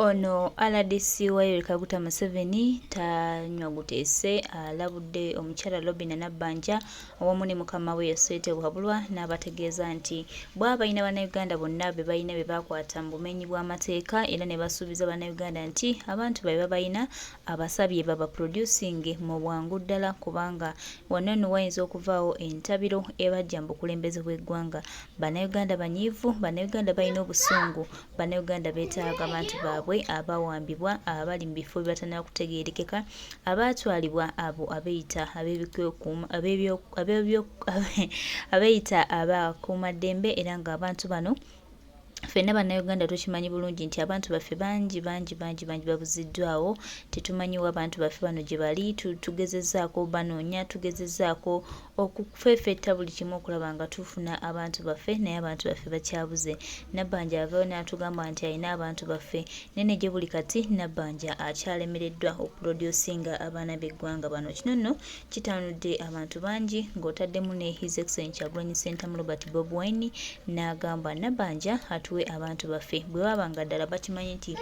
Ono RDC wa Kaguta Musevnei tanywa guteese alabudde omukyala Robina Nabbanja awamu ne mukama we Yosete Buhabulwa n'abategeeza nti bw'abalina bannayuganda bonna be balina be bakwata mu bumenyi bw'amateeka era ne basuubiza bannayuganda nti abantu babe babalina abasabye baba producing mu bwangu ddala kubanga wano nno wayinza okuvaawo entabiro ebajja mu bukulembeze bw'eggwanga. Bannayuganda banyiivu, bannayuganda balina obusungu, bannayuganda beetaaga abantu baabwe abawambibwa abali mu bifo bibatannaba kutegeerekeka abaatwalibwa abo abeeyita abeeyita abakuumaddembe era ng'abantu bano ffenna bannayuganda tukimanyi bulungi nti abantu baffe bangi babuziddwawo. Tetumanyiwo abantu baffe bano gye bali, tugezezzaako banoonya, tugezezzaako okufeefetta buli kimu okulaba nga tufuna abantu baffe naye abantu baffe bakyabuze. Nabbanja avaayo n'atugamba nti alina abantu baffe nene gye buli kati Nabbanja akyalemereddwa okuproducinga abaana b'eggwanga bano. Kino nno kitanudde abantu bangi ng'otaddemu ne His Excellency Kyagulanyi Ssentamu Robert Bobi Wine n'agamba Nabbanja atuwe abantu baffe bwe baba nga ddala bakimanyi nti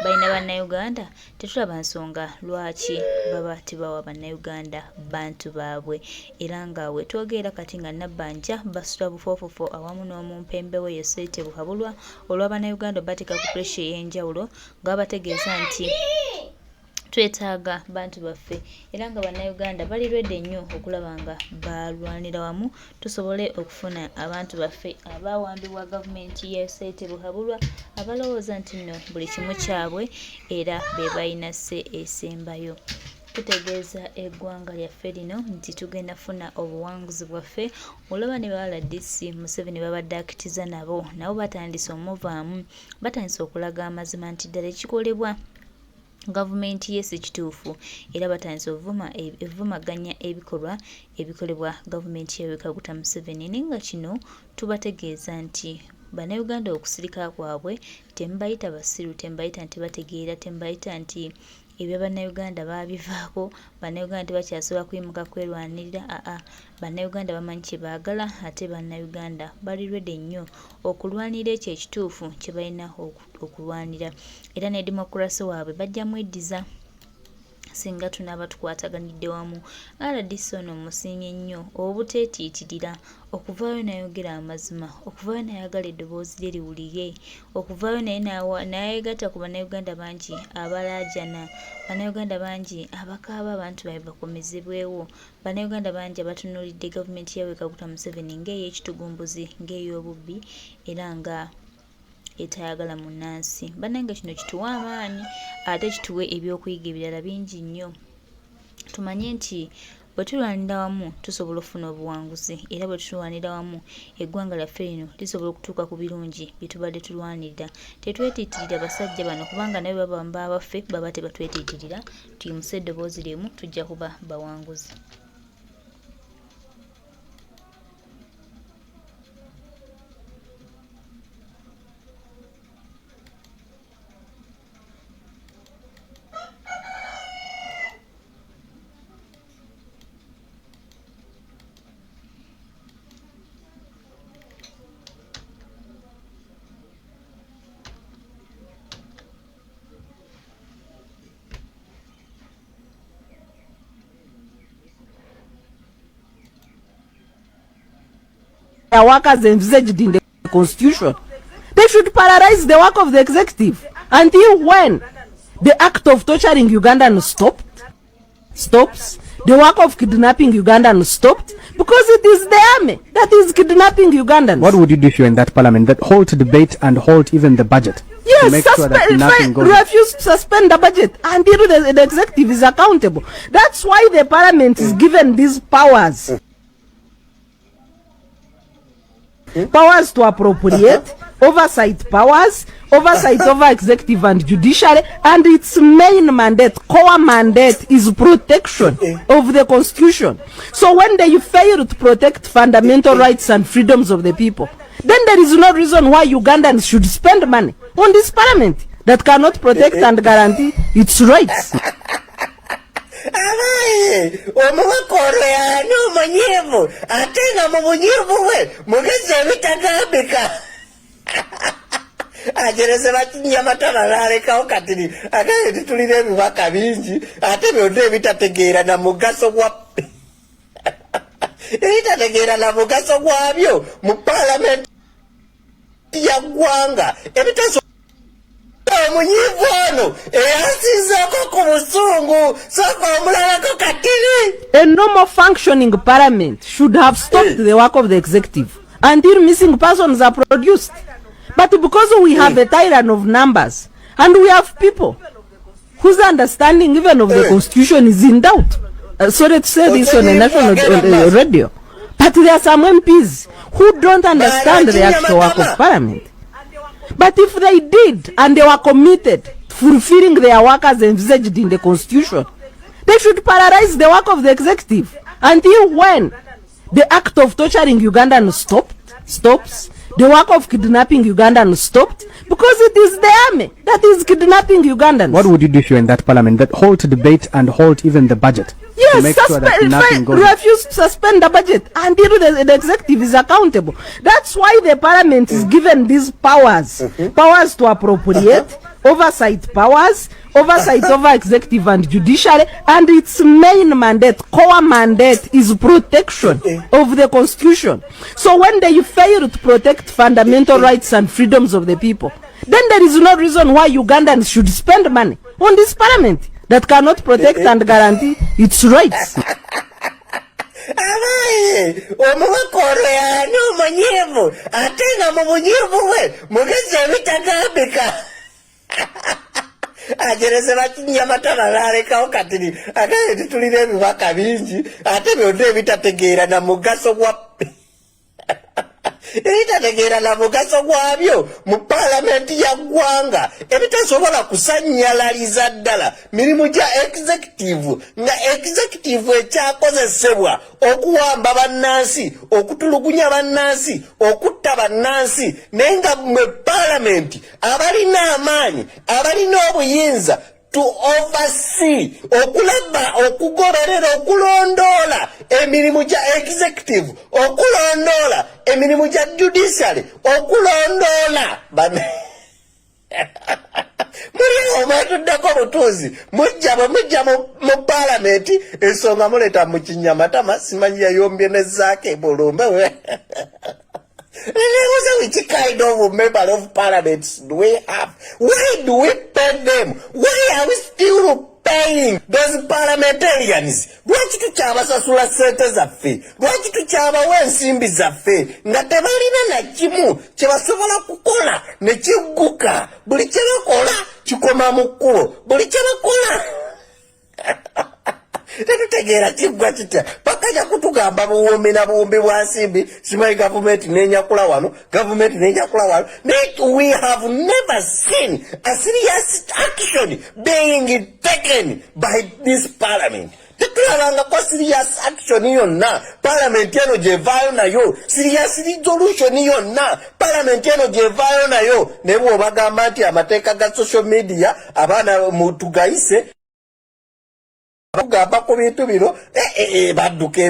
balina bannayuganda tetulaba nsonga lwaki baba tebawa bannayuganda bantu baabwe era nga wetwogerera kati nga Nabbanja basula bufoofofo awamu n'omumpembe we Yosete Buhabulwa olw'abannayuganda bateeka ku pressure ey'enjawulo nga bategeeza nti twetaaga bantu baffe era nga bannayuganda bali lwedde nnyo okulaba nga balwanira wamu tusobole okufuna abantu baffe abawambibwa gavumenti ya Yosete Buhabulwa abalowooza nti nno buli kimu kyabwe era be balina se esembayo. Tutegeeza eggwanga lyaffe lino nti tugenda funa obuwanguzi bwaffe olaba ne ba RDC Musevnei babadde akitiza nabo batandise omuvaamu, batandise okulaga amazima nti ddala ekikolebwa gavumenti ye si kituufu era batandise evumaganya ebikolwa ebikolebwa gavumenti ya Kaguta Musevnei. Nenga kino tubategeeza nti bannayuganda okusirika kwabwe tembayita basiru, tembayita nti bategeera, tembayita nti ebyo bannayuganda babivaako, bannayuganda tebakyasobola kuyimuka kwerwanirira. Bannayuganda bamanyi kye baagala ate bannayuganda bali lwedde nnyo okulwanira ekyo ekituufu kye balina okulwanira era ne demokrasi waabwe bajja mweddiza singa tunaaba tukwataganidde wamu. RDC ono musiimye nnyo obuteetiitirira okuvaayo nayogera amazima, okuvaayo nayagala eddoboozi lye liwulire, okuvaayo naye nayegatta ku bannayuganda bangi abalaajana, bannayuganda bangi abakaaba abantu baabwe bakomezebwewo, bannayuganda bangi abatunuulidde gavumenti ya Kaguta Musevnei ng'ey'ekitugumbuzi, ng'ey'obubbi era nga etayagala munnansi. Bannange kino kituwa amaanyi ate kituwe ebyokuyiga ebirala bingi nnyo. Tumanye nti bwe tulwanira wamu tusobola okufuna obuwanguzi era bwe tulwanira wamu eggwanga lyaffe lino lisobola okutuuka ku birungi bye tubadde tulwanirira. Tetwetiitirira basajja bano kubanga nabo baba baffe baba tebatwetiitirira. Tuyimuse eddoboozi limu tujja kuba bawanguzi. Workers envisaged in the constitution. They should paralyze the work of the executive until when the act of torturing Ugandans stops, the work of kidnapping Ugandans stopped, because it is the army that is kidnapping Ugandans. What would you do if you're in that parliament that halt debate and halt even the budget? Yes, to make sure that nothing goes. Refuse to suspend the budget until the executive is accountable. That's why the parliament is given these powers. Powers to appropriate, oversight powers, oversight over executive and judiciary, and its main mandate, core mandate, is protection of the constitution. So when they fail to protect fundamental rights and freedoms of the people, then there is no reason why Ugandans should spend money on this parliament that cannot protect and guarantee its rights. Abaye, omukoro ya no manyevu, atenga mu bunyevu we, mugeze bitagambika. ajereze bakinyamata balalekawo kati akaye titulira ebibaka bingi ate byonna ebitategeera na mugaso gwa ebitategeera na mugaso gwabyo mu Parliament ya ggwanga ebitaso omunyiivu ono eyasinzeko ku busungu soka omulalako katini. A normal functioning parliament should have stopped the work of the executive until missing persons are produced. But because we have a tyrant of numbers and we have people whose understanding even of the constitution is in doubt. Sorry to say this on a national radio. But there are some MPs who don't understand the actual work of parliament. But if they did and they were committed to fulfilling their work as envisaged in the constitution, they should paralyze the work of the executive until when the act of torturing Ugandans stops, the work of kidnapping Ugandans stopped, because it is the army that is kidnapping Ugandans. What would you do if you're in that parliament that halt debate and halt even the budget? Yes, refuse to suspend the budget until the executive is accountable. That's why the parliament is given these powers. Powers to appropriate, oversight powers, oversight over executive and judiciary, and its main mandate, core mandate, is protection of the constitution. So when they fail to protect fundamental rights and freedoms of the people, then there is no reason why Ugandans should spend money on this parliament that cannot protect and guarantee its rights. Abaye omukoro ya no manyevu atenga mu bunyevu we mugeze bitagambika ajereze bakinyamata balalekawo kati akaye titulira ebibaka bingi ate byonna ebitategeera na mugaso gwa ebitategeera na mugaso gwabyo mu Parliament ya ggwanga ebitasobola kusanyalaliza ddala mirimu gya executive nga executive ekyakozesebwa okuwamba bannansi okutulugunya bannansi okutta bannansi naye nga mu Parliament abalina amaanyi abalina obuyinza to oversee okulaba okugoberera okulondoola emirimu gya executive okulondoola emirimu gya judiciary okulondoola muri omatuddeko butuuzi mujja mu Parliament ensonga muleta mu kinyamatama simanyi yayombye nezzaako ebulumbe we. Which kind of member of parliament do we have? Why do we pay them? Why are we still paying those parliamentarians? Lwaki tukyabasasula ssente zaffe? Lwaki tukyabawa ensimbi zaffe nga tebalina na kimu kye basobola kukola ne kigguka? Buli kye bakola kikoma mu kkubo, buli kye bakola tetutegeera kiggwa kitya pakaja kutugamba buwumbi na buwumbi bwa nsimbi simanyi gavumenti n'enjakula wano gavumenti n'enjakula wano. We have never seen a serious action being taken by this parliament. Tetulabangako serious action yonna parliament eno gyevaayo nayo, serious resolution yonna parliament eno gyevaayo nayo. Ne bw'obagamba nti amateeka ga social media abaana mutugayise bagamba ku bintu bino badduka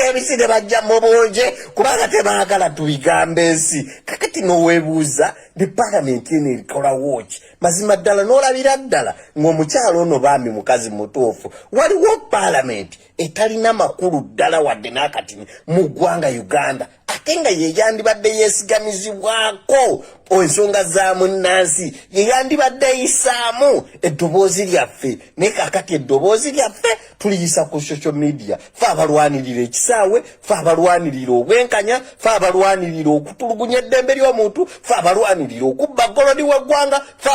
ebisine bajja mu bunje kubanga tebaagala tubigambe ensi. Kakati n'oweebuuza ne Parliament eno erikola wooki mazima ddala n'olabira ddala ng'omukyalo ono baami mukazi mutuufu. Waliwo Parliament etalina makulu ddala wadde n'akatini mu ggwanga Uganda ate nga ye yandibadde yeesigamizibwako ensonga za munnansi, ye yandibadde eyisaamu eddoboozi lyaffe. Naye kakati eddoboozi lyaffe tuliyisa ku social media. Fe abalwanirira ekisaawe, fe abalwanirira obwenkanya, fe abalwanirira okutulugunya eddembe ly'omuntu, fe abalwanirira okubba golodi w'eggwanga, fe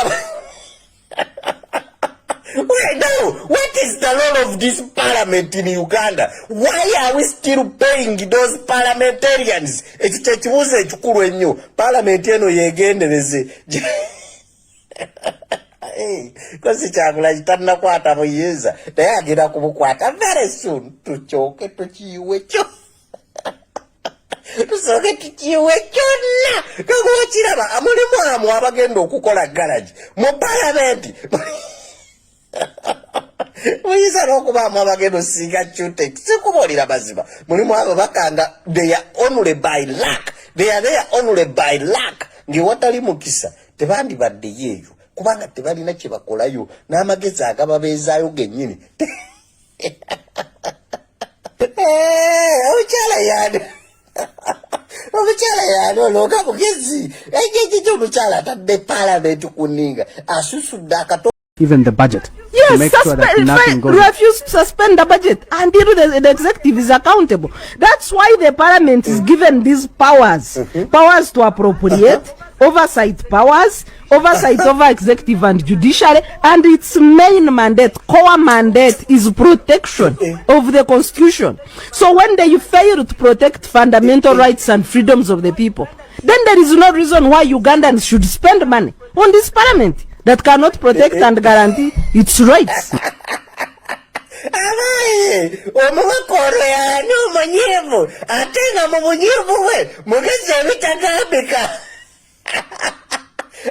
Wait, no. What is the role of this parliament in Uganda? Why are we still paying those parliamentarians? Ekyo kibuuzo ekikulu ennyo. Parliament eno yeegendereze. Kosi kyagula kitanakwata buyinza naye agenda kubukwata very soon. Tukyooke tukiyiwe kyo. Tusooke tukiyiwe kyonna. Kakubakiraba mulimu amu abagenda okukola garage mu parliament. Muyinza n'okubaamu abagendo singa chute sikubuulira mazima mulimu abo bakanga they are only by luck they are there only by luck ngewatali mukisa tebandibaddeyo eyo kubanga tebalina kye bakolayo n'amagezi agababeezaayo gennyini omukyala yaani omukyala yaani olooga mugezi ekyo omukyala atadde Parliament ku nninga asusudde akato even the budget. Yes, make sure that nothing goes. Refuse to suspend the budget until the executive is accountable. That's why the Parliament is given these powers. Powers to appropriate, oversight powers, oversight over executive and judiciary, and its main mandate, core mandate, is protection of the constitution. So when they fail to protect fundamental rights and freedoms of the people, then there is no reason why Ugandans should spend money on this Parliament that cannot protect and guarantee its rights. Abaye, omukoro ya no manyevu, atenga mubunyevu we, mugeze bitagambika.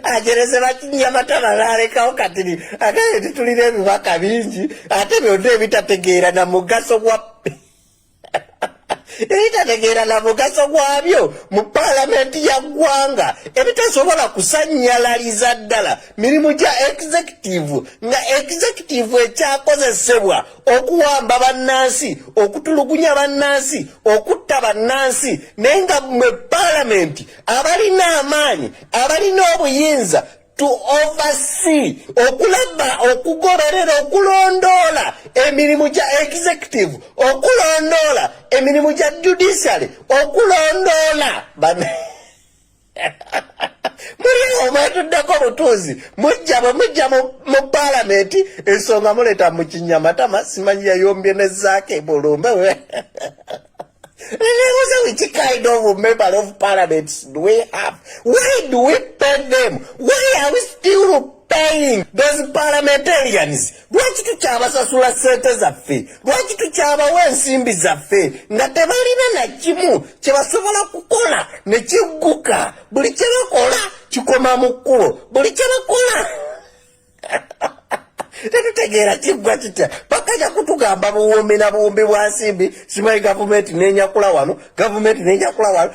Ajereze bakinyamata balaleka okatiri, akaye titulire ebibaka bingi, ate byonna ebitategeera na mugaso gwa ebitategeera na mugaso gwabyo mu Parliament ya ggwanga ebitasobola kusannyalaliza ddala mirimu gya executive nga executive ekyakozesebwa okuwamba bannansi okutulugunya bannansi okutta bannansi naye nga mu Parliament abalina amaanyi abalina obuyinza to oversee okulaba okugoberera okulondoola emirimu gya executive okulondoola emirimu gya judiciary okulondoola muri omwetuddeko butuuzi mujja mu Parliament ensonga muleeta mu kinyamatama simanyi yayombye nezaake bulumbe we which kind of member of Parliament do we have? Why do we pay them? Why are we still paying those parliamentarians? Lwaki tukyabasasula ssente zaffe? Lwaki tukyabawa ensimbi zaffe nga tebalina na kimu kye basobola kukola ne kigguka? Buli kye bakola kikoma mu kkubo. Buli kye bakola tetutegeera kiggwa kitya bakaja kutugamba buwumbi na buwumbi bwa nsimbi simanyi gavumenti n'enjakula wano gavumenti n'enjakula wano.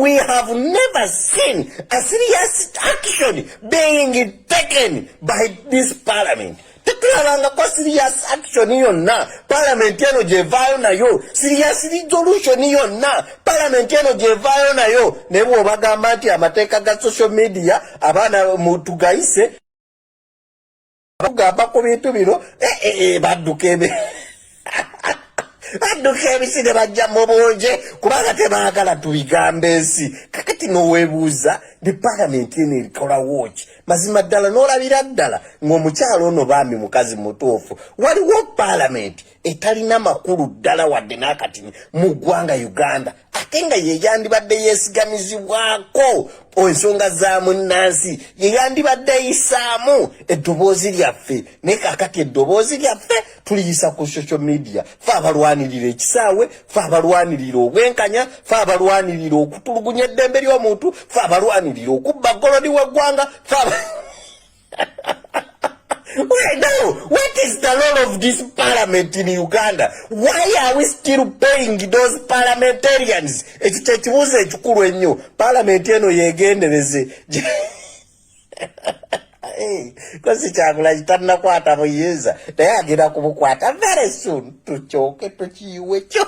We have never seen a serious action being taken by this Parliament. Tetulabangako serious action yonna Parliament eno gyevaayo nayo serious resolution yonna Parliament eno gyevaayo nayo ne bw'obagamba nti amateeka ga social media abaana mutugayise bagamba ku bintu bino badduka ebisine bajja mu bunje kubanga tebaagala tubigambe ensi kakati n'oweebuuza ne Parliament eno erikola woki mazima ddala n'olabira ddala ng'omukyalo ono baami mukazi mutuufu waliwo Parliament etalina makulu ddala wadde n'akatini mu ggwanga Uganda ate nga ye yandibadde yeesigamizibwako ensonga za munnansi ye yandibadde eyisaamu eddoboozi lyaffe naye kaakati eddoboozi lyaffe tuliyisa ku social media fe abalwanirira ekisaawe fe abalwanirira obwenkanya fe abalwanirira okutulugunya eddembe ly'omuntu fe abalwanirira okubba golodi w'eggwanga fe Wait, no. What is the role of this Parliament in Uganda? Why are we still paying those parliamentarians? Ekyo ekibuuzo ekikulu ennyo. Parliament eno yeegendereze. Kosi kyagula kitannakwata buyinza naye agenda kubukwata very soon. Tukyooke tukiyiwe kyo.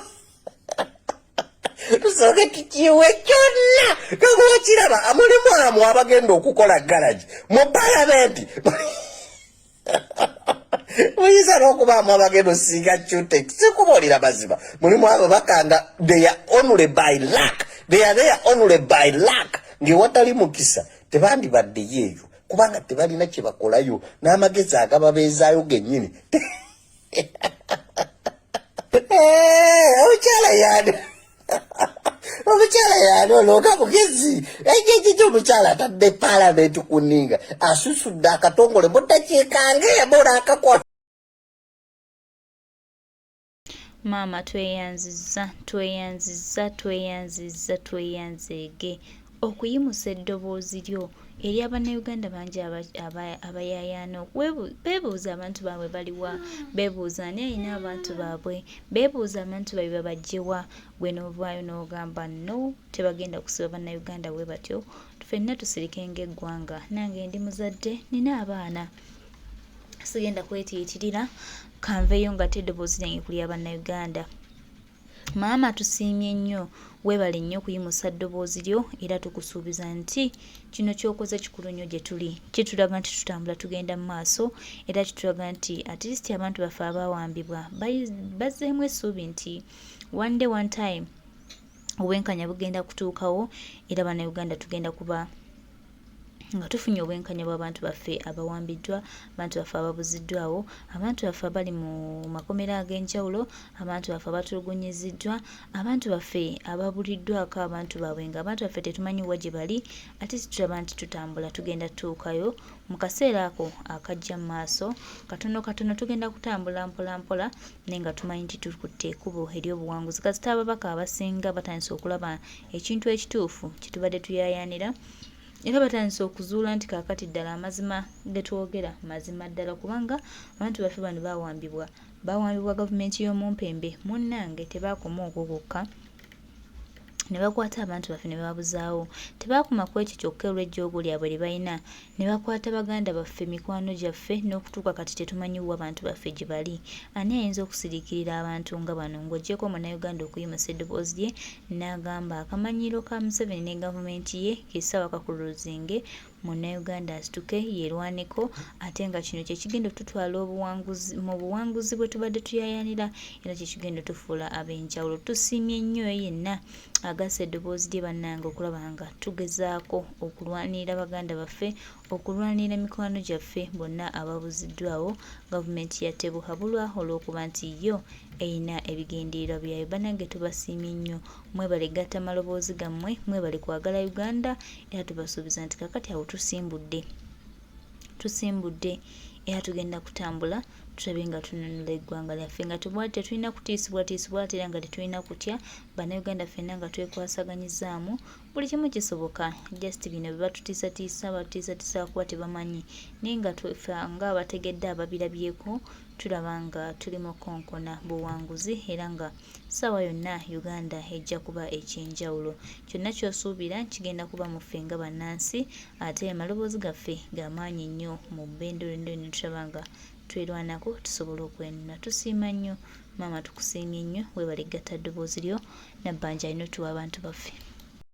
Tusooke tukiyiwe kyonna. Kakubakiraba mulimu amu abagenda okukola garage mu Parliament. Muyinza n'okubaamu abagendo singa chute sikubuulira mazima mulimu abo bakanga they are only by luck they are there only by luck ngewatali mukisa tebandibaddeyo eyo kubanga tebalina kye bakolayo n'amagezi agababeezaayo gennyini omukyala yaani omukyala yaani olooga mugezi ekyo omukyala atadde Parliament ku nninga asusudde akatongole mu ddakiika ng'ebola akakola. Maama tweyanziza tweyanzeege okuyimusa eddoboozi lyo eri abannayuganda bangi abayayaana beebuuza abantu baabwe baliwa, beebuuza ani alina abantu baabwe, beebuuza abantu baabwe babagyewa. Gwe n'ovaayo n'ogamba no, tebagenda kusiba bannayuganda bwe batyo, ffenna tusirike ng'eggwanga. Nange ndi muzadde, nina abaana, sigenda kwetiitirira, kanveeyo nga teddoboozi lyange kuli abannayuganda. Maama tusiimye nnyo, weebale nnyo okuyimusa ddoboozi lyo, era tukusuubiza nti kino ky'okoze kikulu nnyo gye tuli. Kitulaga nti tutambula tugenda mu maaso, era kitulaga nti at least abantu baffe abawambibwa bazzeemu essuubi nti one day one time obwenkanya bugenda kutuukawo, era bannayuganda tugenda kuba nga tufunye obwenkanya bw'abantu baffe abawambiddwa, abantu baffe ababuziddwawo, abantu baffe abali mu makomera ag'enjawulo, abantu baffe abatulugunyiziddwa, abantu baffe ababuliddwako abantu baabwe nga abantu baffe tetumanyi wa gye bali. Ate tulaba nti tutambula tugenda tutuukayo mu kaseera ako akajja mu maaso. Katono katono tugenda kutambula mpola mpola, naye nga tumanyi nti tukutte ekkubo ery'obuwanguzi. Kasita ababaka abasinga batandise okulaba ekintu ekituufu kye tubadde tuyayaanira, era batandise okuzuula nti kaakati ddala amazima ge twogera mazima ddala, kubanga abantu baffe bano bawambibwa gavumenti y'omu mpembe. Munnange tebaakoma okwo kwokka, ne bakwata abantu baffe ne babuzaawo. Tebaakoma ku ekyo kyokka olw'ejjoogo lyabwe lye balina, ne bakwata baganda baffe, mikwano gyaffe, n'okutuuka kati tetumanyiwo abantu baffe gye bali. Ani ayinza okusiriikirira abantu nga bano ng'oggyeko munnayuganda okuyimusa eddoboozi lye n'agamba akamanyiiro ka Museveni ne gavumenti ye kisaawa kakululuzinge, munnayuganda asituke yeerwaneko, ate nga kino kye kigenda tutwala mu buwanguzi bwe tubadde tuyayaanira, era kye kigenda tufuula ab'enjawulo. Tusiimye nnyo yenna agassa eddoboozi lye bannange okulaba nga tugezaako okulwanirira baganda baffe, okulwanirira mikwano gyaffe bonna ababuziddwawo. Gavumenti yatte buhabulwa olw'okuba nti yo erina ebigendererwa byayo. Bannange tubasiimye nnyo, mwebale gatta maloboozi gammwe, mwebale kwagala Uganda, era tubasuubiza nti kakati awo tusimbudde era tugenda kutambula tulabe nga tununula eggwanga lyaffe, nga tetulina kutiisibwatiisibwa, ate era nga tetulina kutya. Bannayuganda ffenna nga twekwasaganyizaamu buli kimu kisoboka, just bino bye batutiisatiisa kuba tebamanyi, naye nga ffe nga abategedde ababirabyeko tulaba nga tuli mu konkona buwanguzi, era nga ssaawa yonna Uganda ejja kuba ekyenjawulo. Kyonna ky'osuubira kigenda kuba mu ffe nga bannansi, ate amaloboozi gaffe g'amaanyi nnyo mu bbendolendo ne tulaba nga twerwanako tusobole okwenuna. Tusiima nnyo maama, tukusiimye nnyo, weebale gatta ddoboozi lyo, nabbanja alina otuwa abantu baffe.